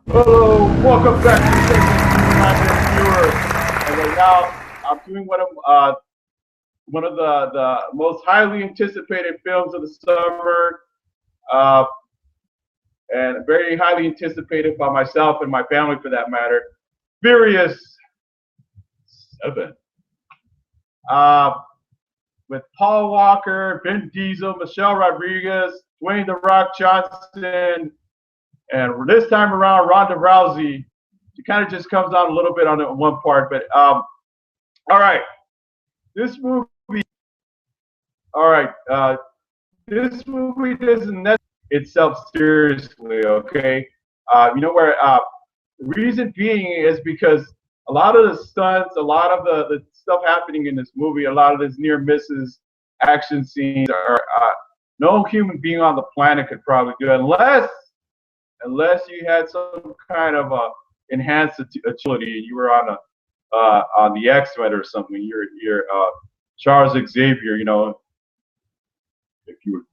Hello, welcome back to the segment, viewers. And right now, I'm doing one of the most highly anticipated films of the summer, uh, and very highly anticipated by myself and my family, for that matter. Furious 7, uh, with Paul Walker, Vin Diesel, Michelle Rodriguez, Dwayne the Rock Johnson, and this time around Ronda Rousey. She kind of just comes out a little bit on one part, but all right, this movie. All right, this movie doesn't necessarily itself seriously. Okay, you know where the reason being is because a lot of the stunts, a lot of the stuff happening in this movie, a lot of these near misses, action scenes are no human being on the planet could probably do unless you had some kind of enhanced agility and you were on the X-Men or something. You're Charles Xavier, you know, if you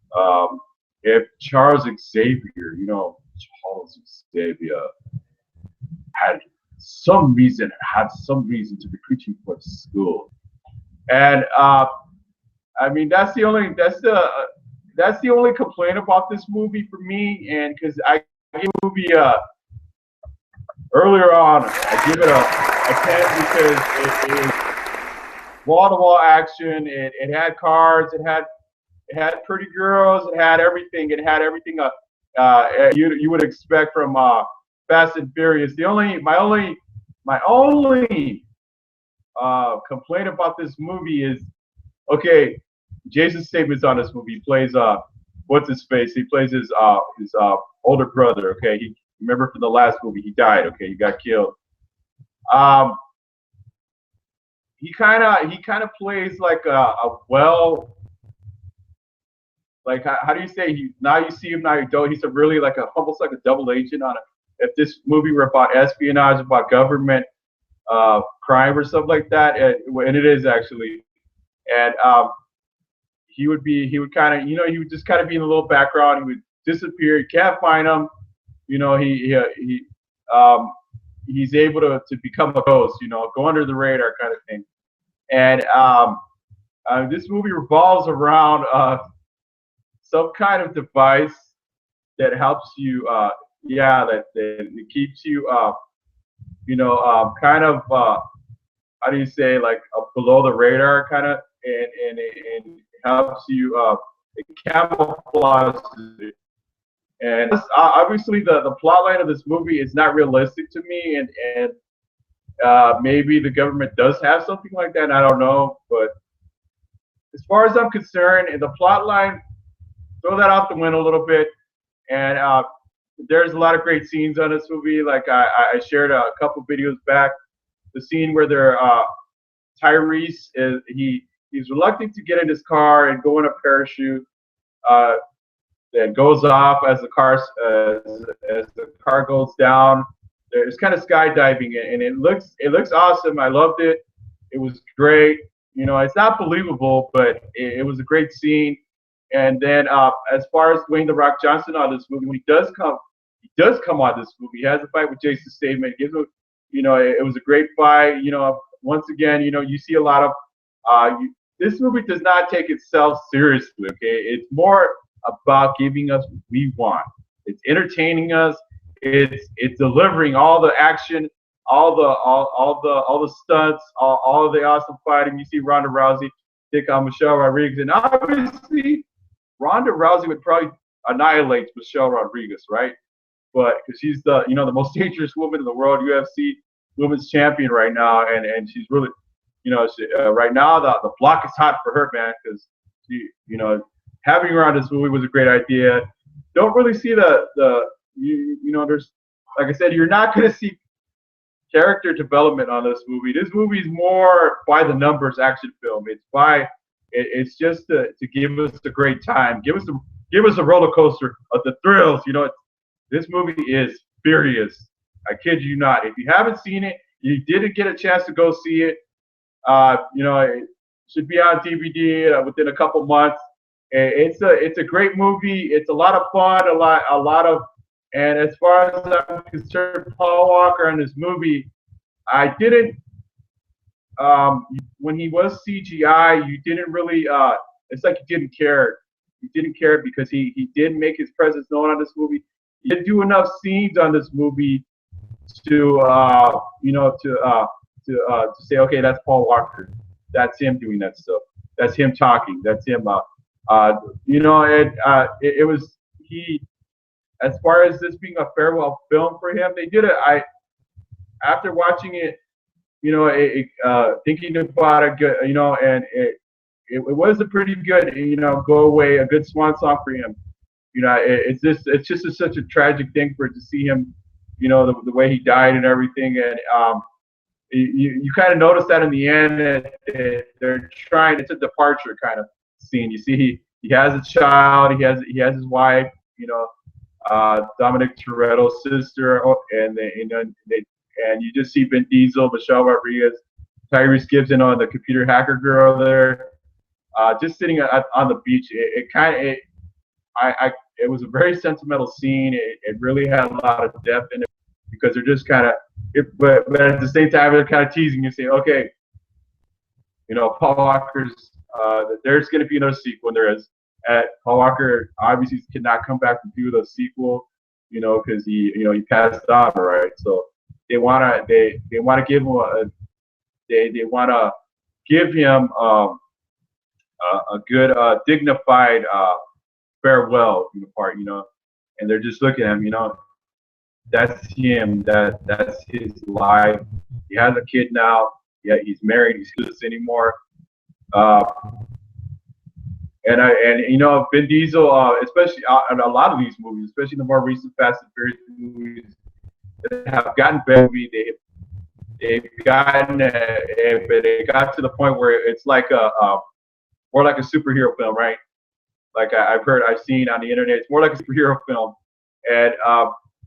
if Charles Xavier, you know, Charles Xavier had some reason to recruit you for school, and I mean that's the only complaint about this movie for me, and because I gave the movie earlier on, I give it a 10 because it is wall to wall action. It had cars, it had pretty girls. It had everything. It had everything you would expect from Fast and Furious. My only complaint about this movie is okay. Jason Statham's on this movie. He plays what's his face? He plays his older brother. Okay, he remember from the last movie he died. Okay, he got killed. Um, he kind of plays like a well, like how do you say now you see him, now you don't. He's a really like a almost like a double agent on a. If this movie were about espionage, about government crime or stuff like that, and it is actually, and he would kind of, you know, he would just kind of be in a little background. He would disappear. You can't find him. You know, he's able to become a ghost. You know, go under the radar kind of thing. And this movie revolves around some kind of device that helps you, that it keeps you, kind of, how do you say, like below the radar kind of, and it helps you, it camouflages it. And obviously, the plot line of this movie is not realistic to me, and maybe the government does have something like that. And I don't know, but as far as I'm concerned, in the plot line, throw that out the window a little bit. And there's a lot of great scenes on this movie. Like I shared a couple videos back, the scene where they're Tyrese is he's reluctant to get in his car and go in a parachute uh, that goes off as the car goes down. It's kind of skydiving, and it looks awesome. I loved it. It was great. You know, it's not believable, but it was a great scene. And then as far as Dwayne the Rock Johnson on this movie, when he does come on this movie. He has a fight with Jason Statham. It gives him, you know, it was a great fight. You know, once again, you know, you see a lot of this movie does not take itself seriously. Okay, it's more about giving us what we want. It's entertaining us. It's delivering all the action, all the stunts, all of the awesome fighting. You see Ronda Rousey take on Michelle Rodriguez, and obviously Ronda Rousey would probably annihilate Michelle Rodriguez, right? But because she's the most dangerous woman in the world, UFC women's champion right now, and she's really, right now the block is hot for her, man, because she, having her on this movie was a great idea. Don't really see there's, like I said, you're not going to see character development on this movie. This movie is more by the numbers action film. It's just to give us a great time, give us a roller coaster of the thrills. This movie is furious. I kid you not. If you haven't seen it, you didn't get a chance to go see it. It should be on DVD within a couple months. It's a great movie. It's a lot of fun, a lot of And as far as I'm concerned, Paul Walker in this movie, I didn't. When he was CGI, you didn't really. It's like you didn't care. You didn't care because he did make his presence known on this movie. He didn't do enough scenes on this movie to to say, okay, that's Paul Walker. That's him doing that stuff. That's him talking. That's him. It was he. As far as this being a farewell film for him, they did it. After watching it, thinking about it, good, and it was a pretty good, go away, a good swan song for him. It's just such a tragic thing for it to see him, the way he died and everything, and you kind of notice that in the end, they're trying. It's a departure kind of scene. You see, he has a child, he has his wife, Dominic Toretto's sister, and you just see Vin Diesel, Michelle Rodriguez, Tyrese Gibson on the computer hacker girl there, just sitting on the beach. It was a very sentimental scene. It really had a lot of depth in it because they're just kind of, but at the same time they're kind of teasing you, say, okay, Paul Walker's, there's going to be another sequel, and there is. Paul Walker obviously cannot come back to do the sequel, because he passed on, right? So they wanna give him they wanna give him a good dignified farewell part, and they're just looking at him, that's him, that's his life. He has a kid now. Yeah, he's married. He's not this anymore. And Vin Diesel, especially in a lot of these movies, especially the more recent Fast and Furious movies, that have gotten better. They've gotten, but it got to the point where it's like more like a superhero film, right? Like I've seen on the internet, it's more like a superhero film, and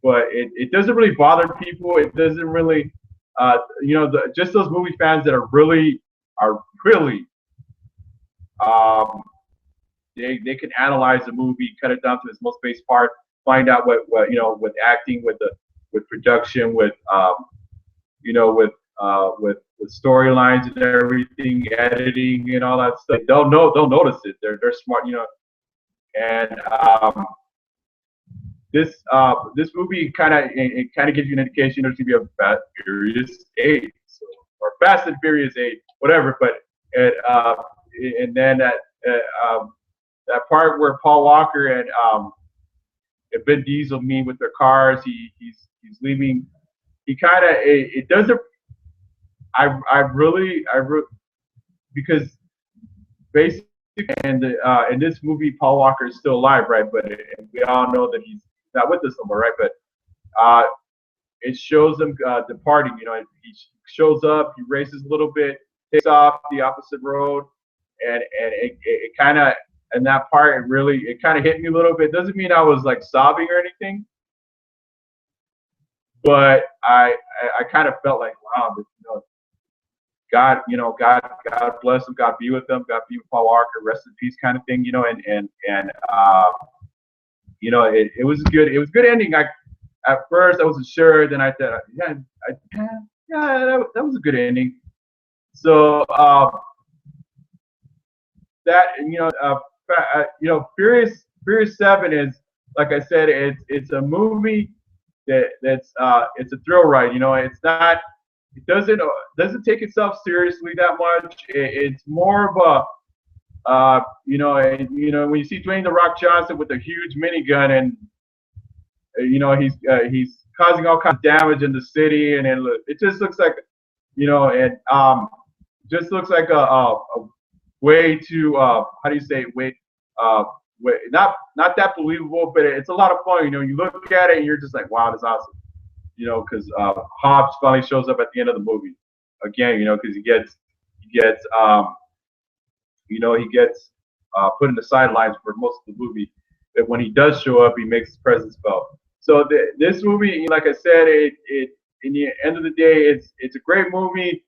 but it doesn't really bother people. It doesn't really, just those movie fans that are really they can analyze the movie, cut it down to its most base part, find out what with acting, with production, with storylines and everything, editing and all that stuff. They'll notice it. They're smart, and this movie kind of gives you an indication there's gonna be a Fast and Furious 8, or Fast and Furious 8, whatever. But and then that part where Paul Walker and Vin Diesel meet with their cars, he's leaving. He kind of it doesn't. I really because basically in this movie Paul Walker is still alive, right? But we all know that he's not with us anymore, right? But it shows him departing. He shows up, he races a little bit, takes off the opposite road, and it kind of, in that part, it kind of hit me a little bit. Doesn't mean I was like sobbing or anything, but I kind of felt like, wow, God bless him, God be with them, God be with Paul Walker, rest in peace, kind of thing, it was good. It was a good ending. At first I wasn't sure, then I thought, that was a good ending. So Furious 7 is, like I said, it's a movie that's it's a thrill ride. It doesn't take itself seriously that much. It's more of a when you see Dwayne the Rock Johnson with a huge minigun, and he's causing all kinds of damage in the city, and it just looks like just looks like a way to how do you say, not that believable, but it's a lot of fun. You look at it and you're just like, wow, that's awesome. Because Hobbs finally shows up at the end of the movie again. Because he gets put in the sidelines for most of the movie. But when he does show up, he makes his presence felt. So this movie, like I said, it in the end of the day, it's a great movie.